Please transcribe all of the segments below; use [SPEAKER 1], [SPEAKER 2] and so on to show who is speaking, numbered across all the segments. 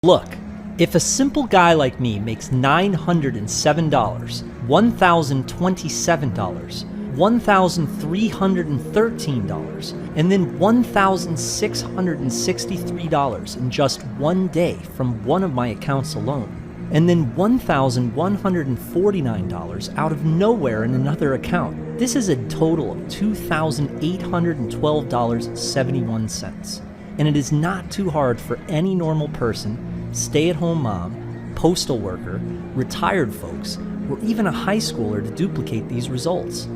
[SPEAKER 1] Look, if a simple guy like me makes $907, $1,027, $1,313, and then $1,663 in just one day from one of my accounts alone, and then $1,149 out of nowhere in another account. This is a total of $2,812.71. And it is not too hard for any normal person, stay-at-home mom, postal worker, retired folks, or even a high schooler to duplicate these results.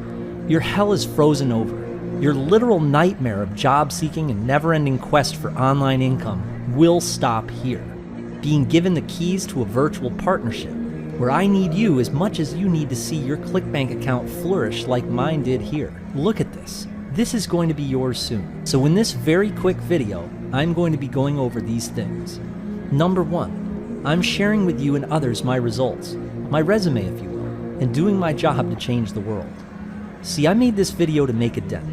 [SPEAKER 1] Your hell is frozen over. Your literal nightmare of job seeking and never-ending quest for online income will stop here. Being given the keys to a virtual partnership, where I need you as much as you need to see your ClickBank account flourish like mine did here. Look at this. This is going to be yours soon. So in this very quick video, I'm going to be going over these things. Number 1, I'm sharing with you and others my results, my resume if you will, and doing my job to change the world. See, I made this video to make a dent.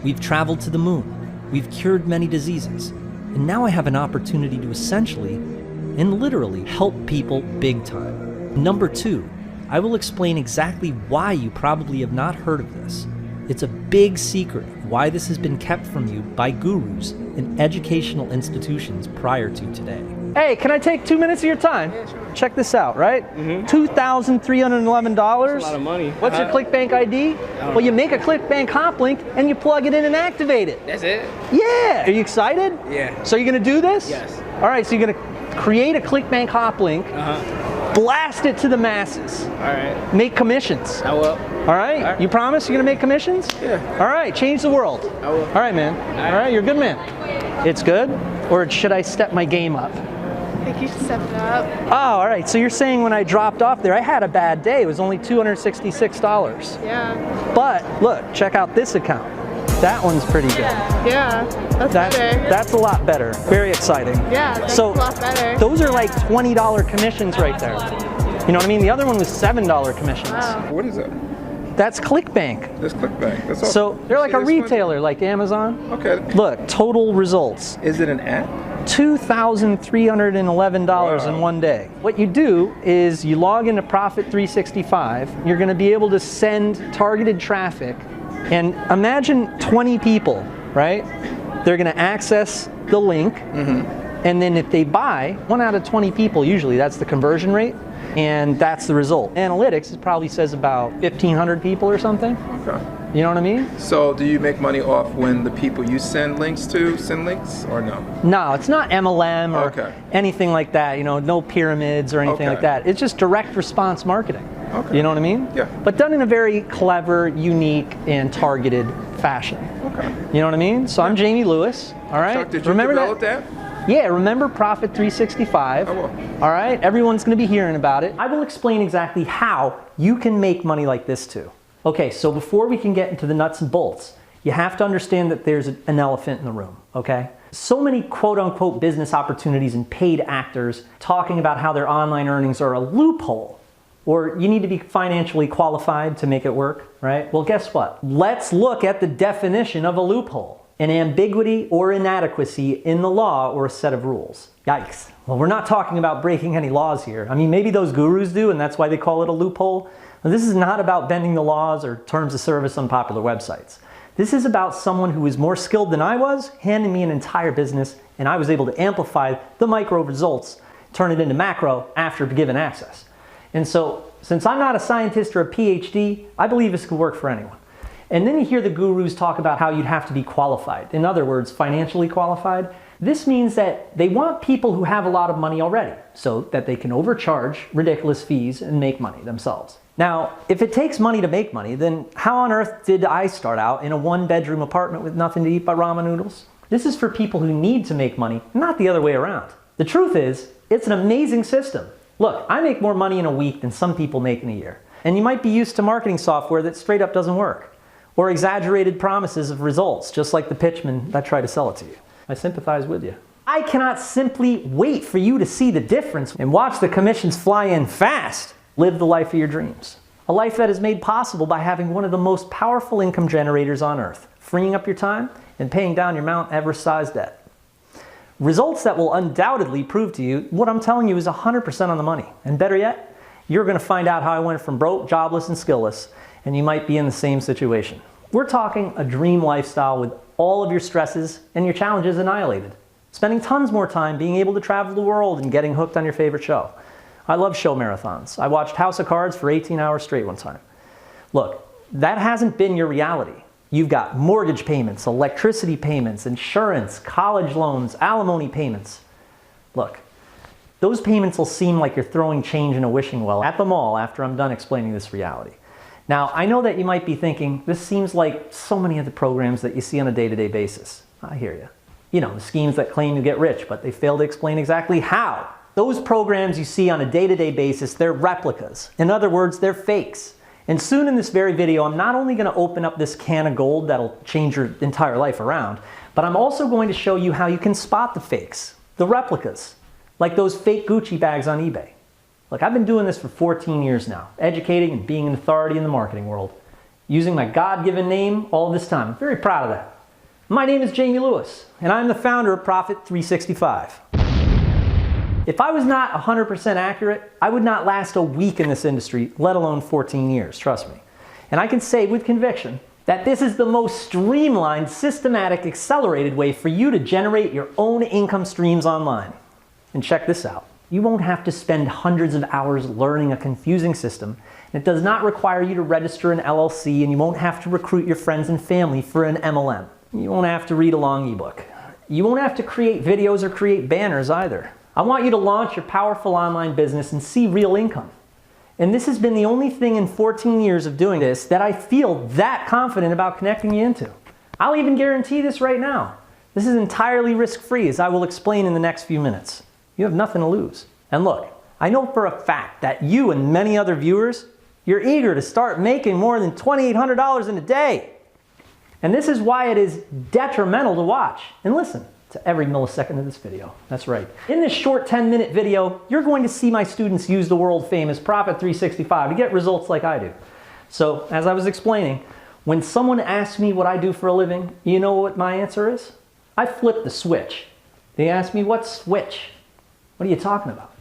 [SPEAKER 1] We've traveled to the moon, we've cured many diseases, and now I have an opportunity to essentially and literally help people big time. Number 2, I will explain exactly why you probably have not heard of this. It's a big secret of why this has been kept from you by gurus and educational institutions prior to today. Hey, can I take 2 minutes of your time?
[SPEAKER 2] Yeah, sure.
[SPEAKER 1] Check this out, right? $2,311.
[SPEAKER 2] That's a lot of money.
[SPEAKER 1] What's your ClickBank ID? Well, you make a ClickBank hop link and you plug it in and activate it.
[SPEAKER 2] That's it?
[SPEAKER 1] Yeah. Are you excited?
[SPEAKER 2] Yeah.
[SPEAKER 1] So you're gonna do this?
[SPEAKER 2] Yes.
[SPEAKER 1] All right, so you're gonna create a ClickBank hop link, blast it to the masses.
[SPEAKER 2] All right.
[SPEAKER 1] Make commissions.
[SPEAKER 2] I will.
[SPEAKER 1] All right? You promise you're gonna make commissions?
[SPEAKER 2] Yeah.
[SPEAKER 1] All right, change the world.
[SPEAKER 2] I will.
[SPEAKER 1] All right, man. All right, you're a good man. It's good? Or should I step my game up?
[SPEAKER 3] I think you should step it up.
[SPEAKER 1] Oh, all right. So you're saying when I dropped off there, I had a bad day. It was only $266.
[SPEAKER 3] Yeah.
[SPEAKER 1] But look, check out this account. That one's pretty good.
[SPEAKER 3] Yeah. That's better.
[SPEAKER 1] That's a lot better. Very exciting.
[SPEAKER 3] Yeah, that's
[SPEAKER 1] so
[SPEAKER 3] a lot better.
[SPEAKER 1] Those are like $20 commissions right there. You know what I mean? The other one was $7 commissions.
[SPEAKER 3] Wow.
[SPEAKER 4] What is it?
[SPEAKER 1] That's ClickBank.
[SPEAKER 4] That's ClickBank. That's all.
[SPEAKER 1] So they're like a
[SPEAKER 4] See this
[SPEAKER 1] retailer, like Amazon.
[SPEAKER 4] one? Okay.
[SPEAKER 1] Look, total results.
[SPEAKER 4] Is it an app?
[SPEAKER 1] $2,311 in one day. What you do is you log into Profit 365. You're going to be able to send targeted traffic. And imagine 20 people, right? They're going to access the link. And then if they buy, 1 out of 20 people, usually that's the conversion rate. And that's the result. Analytics, it probably says about 1,500 people or something.
[SPEAKER 4] Okay.
[SPEAKER 1] You know what I mean?
[SPEAKER 4] So do you make money off when the people you send links to send links or no?
[SPEAKER 1] No, it's not MLM or
[SPEAKER 4] Okay.
[SPEAKER 1] anything like that. You know, no pyramids or anything like that. It's just direct response marketing.
[SPEAKER 4] Okay.
[SPEAKER 1] You know what I mean?
[SPEAKER 4] Yeah.
[SPEAKER 1] But done in a very clever, unique, and targeted fashion.
[SPEAKER 4] Okay.
[SPEAKER 1] You know what I mean? So I'm Jamie Lewis. All right.
[SPEAKER 4] Chuck, did you
[SPEAKER 1] Remember
[SPEAKER 4] develop
[SPEAKER 1] that?
[SPEAKER 4] that?
[SPEAKER 1] Yeah, remember Profit 365.
[SPEAKER 4] I will.
[SPEAKER 1] All right, everyone's gonna be hearing about it. I will explain exactly how you can make money like this too. Okay, so before we can get into the nuts and bolts, you have to understand that there's an elephant in the room, okay? So many quote unquote business opportunities and paid actors talking about how their online earnings are a loophole, or you need to be financially qualified to make it work, right? Well, guess what? Let's look at the definition of a loophole. An ambiguity or inadequacy in the law or a set of rules. Yikes. Well, we're not talking about breaking any laws here. I mean, maybe those gurus do, and that's why they call it a loophole. Now, this is not about bending the laws or terms of service on popular websites. This is about someone who is more skilled than I was, handing me an entire business, and I was able to amplify the micro results, turn it into macro after given access. And so, since I'm not a scientist or a PhD, I believe this could work for anyone. And then you hear the gurus talk about how you'd have to be qualified. In other words, financially qualified. This means that they want people who have a lot of money already so that they can overcharge ridiculous fees and make money themselves. Now, if it takes money to make money, then how on earth did I start out in a 1-bedroom apartment with nothing to eat but ramen noodles? This is for people who need to make money, not the other way around. The truth is, it's an amazing system. Look, I make more money in a week than some people make in a year. And you might be used to marketing software that straight up doesn't work, or exaggerated promises of results, just like the pitchmen that try to sell it to you. I sympathize with you. I cannot simply wait for you to see the difference and watch the commissions fly in fast. Live the life of your dreams. A life that is made possible by having one of the most powerful income generators on earth, freeing up your time and paying down your Mount Everest-sized debt. Results that will undoubtedly prove to you what I'm telling you is 100% on the money. And better yet, you're going to find out how I went from broke, jobless, and skillless, and you might be in the same situation. We're talking a dream lifestyle with all of your stresses and your challenges annihilated. Spending tons more time being able to travel the world and getting hooked on your favorite show. I love show marathons. I watched House of Cards for 18 hours straight one time. Look, that hasn't been your reality. You've got mortgage payments, electricity payments, insurance, college loans, alimony payments. Look, those payments will seem like you're throwing change in a wishing well at the mall after I'm done explaining this reality. Now, I know that you might be thinking, this seems like so many of the programs that you see on a day-to-day basis. I hear you. You know, the schemes that claim you get rich, but they fail to explain exactly how. Those programs you see on a day-to-day basis, they're replicas. In other words, they're fakes. And soon in this very video, I'm not only going to open up this can of gold that'll change your entire life around, but I'm also going to show you how you can spot the fakes, the replicas, like those fake Gucci bags on eBay. Look, I've been doing this for 14 years now, educating and being an authority in the marketing world, using my God-given name all this time. I'm very proud of that. My name is Jamie Lewis, and I'm the founder of Profit 365. If I was not 100% accurate, I would not last a week in this industry, let alone 14 years, trust me. And I can say with conviction that this is the most streamlined, systematic, accelerated way for you to generate your own income streams online. And check this out. You won't have to spend hundreds of hours learning a confusing system. And it does not require you to register an LLC, and you won't have to recruit your friends and family for an MLM. You won't have to read a long ebook. You won't have to create videos or create banners either. I want you to launch your powerful online business and see real income. And this has been the only thing in 14 years of doing this that I feel that confident about connecting you into. I'll even guarantee this right now. This is entirely risk-free, as I will explain in the next few minutes. You have nothing to lose. And look, I know for a fact that you and many other viewers, you're eager to start making more than $2,800 in a day. And this is why it is detrimental to watch and listen to every millisecond of this video. That's right. In this short 10-minute video, you're going to see my students use the world-famous Profit 365 to get results like I do. So, as I was explaining, when someone asks me what I do for a living, you know what my answer is? I flip the switch. They ask me, what switch? What are you talking about?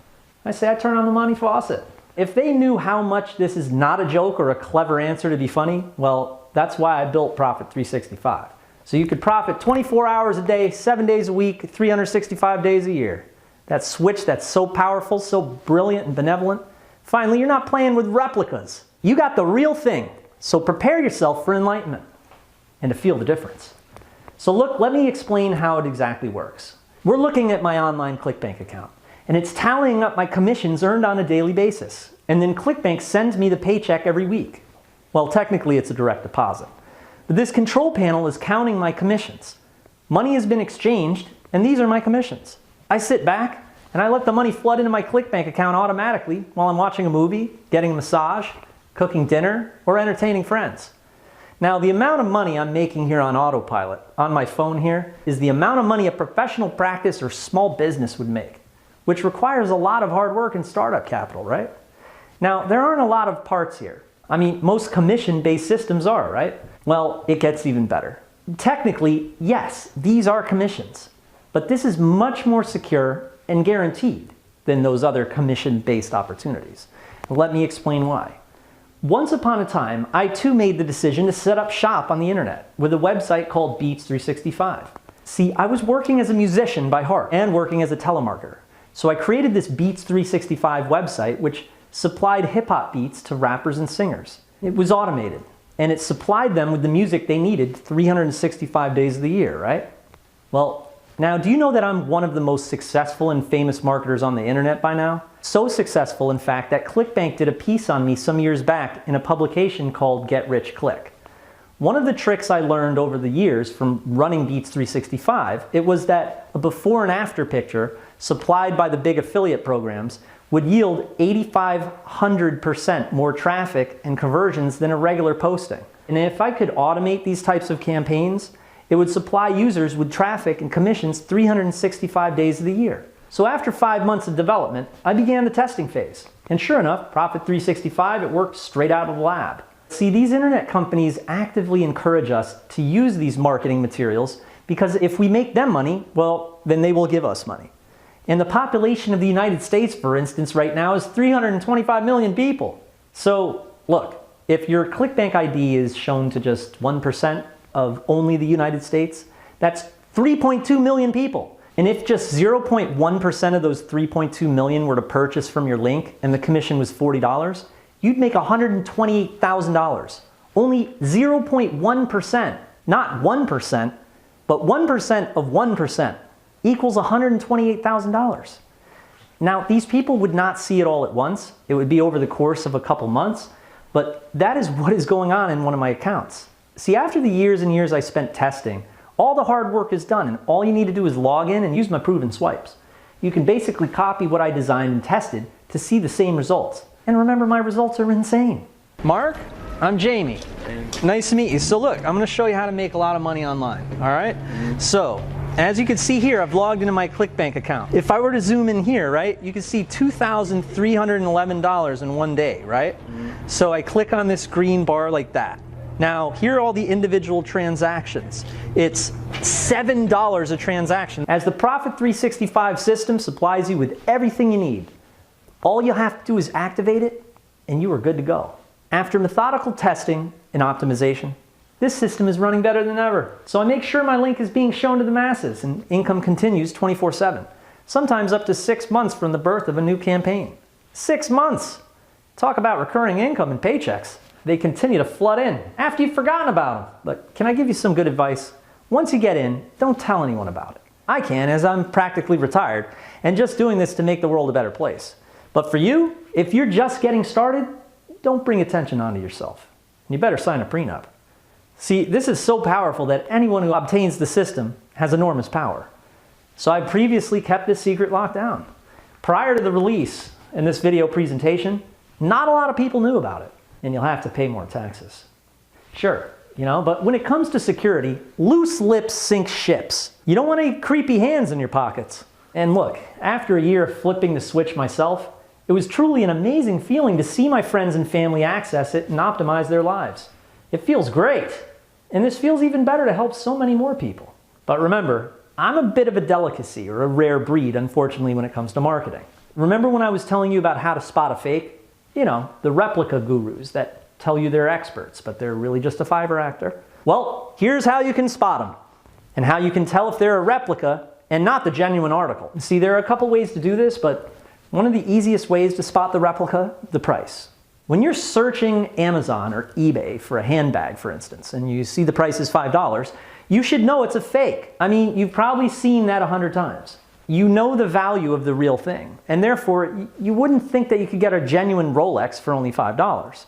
[SPEAKER 1] I say, I turn on the money faucet. If they knew how much this is not a joke or a clever answer to be funny, well, that's why I built Profit 365. So you could profit 24 hours a day, 7 days a week, 365 days a year. That switch that's so powerful, so brilliant and benevolent. Finally, you're not playing with replicas. You got the real thing. So prepare yourself for enlightenment and to feel the difference. So look, let me explain how it exactly works. We're looking at my online ClickBank account, and it's tallying up my commissions earned on a daily basis. And then ClickBank sends me the paycheck every week. Well, technically it's a direct deposit. But this control panel is counting my commissions. Money has been exchanged, and these are my commissions. I sit back, and I let the money flood into my ClickBank account automatically while I'm watching a movie, getting a massage, cooking dinner, or entertaining friends. Now, the amount of money I'm making here on autopilot, on my phone here, is the amount of money a professional practice or small business would make, which requires a lot of hard work and startup capital, right? Now, there aren't a lot of parts here. I mean, most commission-based systems are, right? Well, it gets even better. Technically, yes, these are commissions, but this is much more secure and guaranteed than those other commission-based opportunities. Let me explain why. Once upon a time, I too made the decision to set up shop on the internet with a website called Beats 365. See, I was working as a musician by heart and working as a telemarketer. So I created this Beats 365 website which supplied hip-hop beats to rappers and singers. It was automated, and it supplied them with the music they needed 365 days of the year, right? Well, now do you know that I'm one of the most successful and famous marketers on the internet by now? So successful, in fact, that ClickBank did a piece on me some years back in a publication called Get Rich Click. One of the tricks I learned over the years from running Beats 365, it was that a before and after picture supplied by the big affiliate programs would yield 8,500% more traffic and conversions than a regular posting. And if I could automate these types of campaigns, it would supply users with traffic and commissions 365 days of the year. So after 5 months of development, I began the testing phase. And sure enough, Profit 365, it worked straight out of the lab. See, these internet companies actively encourage us to use these marketing materials Because if we make them money, well, then they will give us money. And the population of the United States, for instance, right now is 325 million people. So look, if your ClickBank ID is shown to just 1% of only the United States, that's 3.2 million people. And if just 0.1% of those 3.2 million were to purchase from your link and the commission was $40, you'd make $128,000. Only 0.1%, not 1%, but 1% of 1% equals $128,000. Now, these people would not see it all at once. It would be over the course of a couple months, but that is what is going on in one of my accounts. See, after the years and years I spent testing, all the hard work is done, and all you need to do is log in and use my proven swipes. You can basically copy what I designed and tested to see the same results. And remember, my results are insane. Mark, I'm Jamie. Nice to meet you. So look, I'm going to show you how to make a lot of money online, all right? So, as you can see here, I've logged into my ClickBank account. If I were to zoom in here, right, you can see $2,311 in one day, right? So I click on this green bar like that. Now, here are all the individual transactions. It's $7 a transaction, as the Profit 365 system supplies you with everything you need. All you have to do is activate it, and you are good to go. After methodical testing and optimization, this system is running better than ever. So I make sure my link is being shown to the masses, and income continues 24/7. Sometimes up to 6 months from the birth of a new campaign. 6 months! Talk about recurring income and paychecks. They continue to flood in after you've forgotten about them. But can I give you some good advice? Once you get in, don't tell anyone about it. I can, as I'm practically retired and just doing this to make the world a better place. But for you, if you're just getting started, don't bring attention onto yourself. You better sign a prenup. See, this is so powerful that anyone who obtains the system has enormous power. So I previously kept this secret locked down. Prior to the release in this video presentation, not a lot of people knew about it. And you'll have to pay more taxes. Sure, but when it comes to security, loose lips sink ships. You don't want any creepy hands in your pockets. And look, after a year of flipping the switch myself, it was truly an amazing feeling to see my friends and family access it and optimize their lives. It feels great. And this feels even better to help so many more people. But remember, I'm a bit of a delicacy, or a rare breed, unfortunately, when it comes to marketing. Remember when I was telling you about how to spot a fake? The replica gurus that tell you they're experts, but they're really just a Fiverr actor. Well, here's how you can spot them, and how you can tell if they're a replica and not the genuine article. See, there are a couple ways to do this, but one of the easiest ways to spot the replica, the price. When you're searching Amazon or eBay for a handbag, for instance, and you see the price is $5, you should know it's a fake. I mean, you've probably seen that 100 times. You know the value of the real thing, and therefore you wouldn't think that you could get a genuine Rolex for only $5.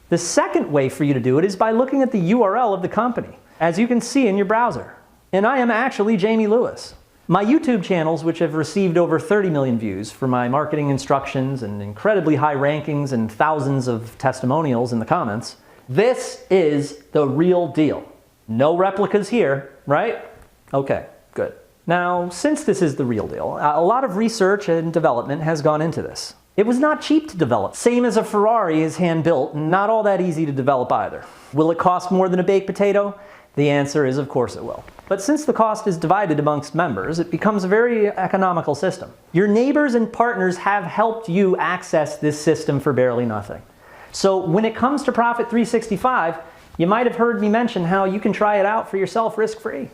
[SPEAKER 1] The second way for you to do it is by looking at the URL of the company, as you can see in your browser. And I am actually Jamie Lewis. My YouTube channels, which have received over 30 million views for my marketing instructions and incredibly high rankings and thousands of testimonials in the comments, this is the real deal. No replicas here, right? Okay, good. Now, since this is the real deal, a lot of research and development has gone into this. It was not cheap to develop. Same as a Ferrari is hand-built, and not all that easy to develop either. Will it cost more than a baked potato? The answer is, of course it will. But since the cost is divided amongst members, it becomes a very economical system. Your neighbors and partners have helped you access this system for barely nothing. So when it comes to Profit 365, you might have heard me mention how you can try it out for yourself risk-free.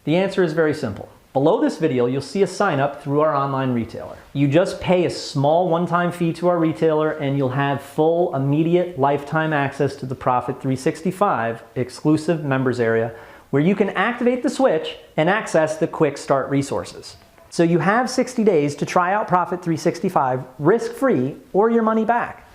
[SPEAKER 1] The answer is very simple. Below this video, you'll see a sign up through our online retailer. You just pay a small one-time fee to our retailer and you'll have full, immediate, lifetime access to the Profit 365 exclusive members area where you can activate the switch and access the quick start resources. So you have 60 days to try out Profit 365 risk-free or your money back.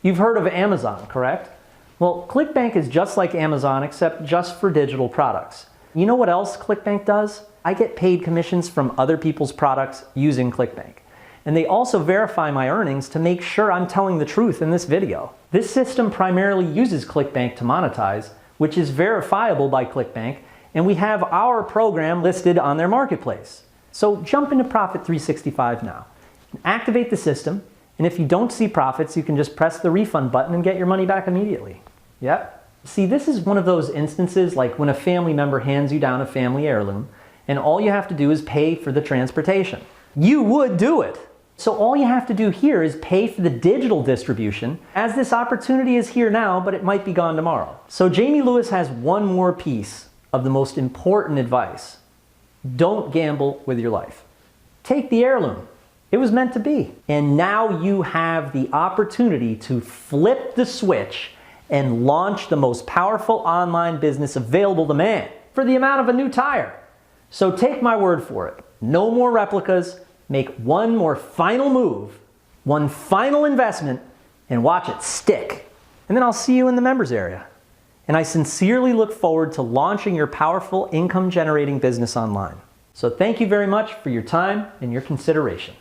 [SPEAKER 1] You've heard of Amazon, correct? Well, ClickBank is just like Amazon except just for digital products. You know what else ClickBank does? I get paid commissions from other people's products using ClickBank. And they also verify my earnings to make sure I'm telling the truth in this video. This system primarily uses ClickBank to monetize, which is verifiable by ClickBank, and we have our program listed on their marketplace. So jump into Profit 365 now. Activate the system, and if you don't see profits, you can just press the refund button and get your money back immediately. Yep, See, this is one of those instances like when a family member hands you down a family heirloom and all you have to do is pay for the transportation. You would do it. So all you have to do here is pay for the digital distribution, as this opportunity is here now, but it might be gone tomorrow. So Jamie Lewis has one more piece of the most important advice. Don't gamble with your life. Take the heirloom. It was meant to be. And now you have the opportunity to flip the switch and launch the most powerful online business available to man for the amount of a new tire. So take my word for it. No more replicas. Make one more final move, one final investment, and watch it stick. And then I'll see you in the members area. And I sincerely look forward to launching your powerful income generating business online. So thank you very much for your time and your consideration.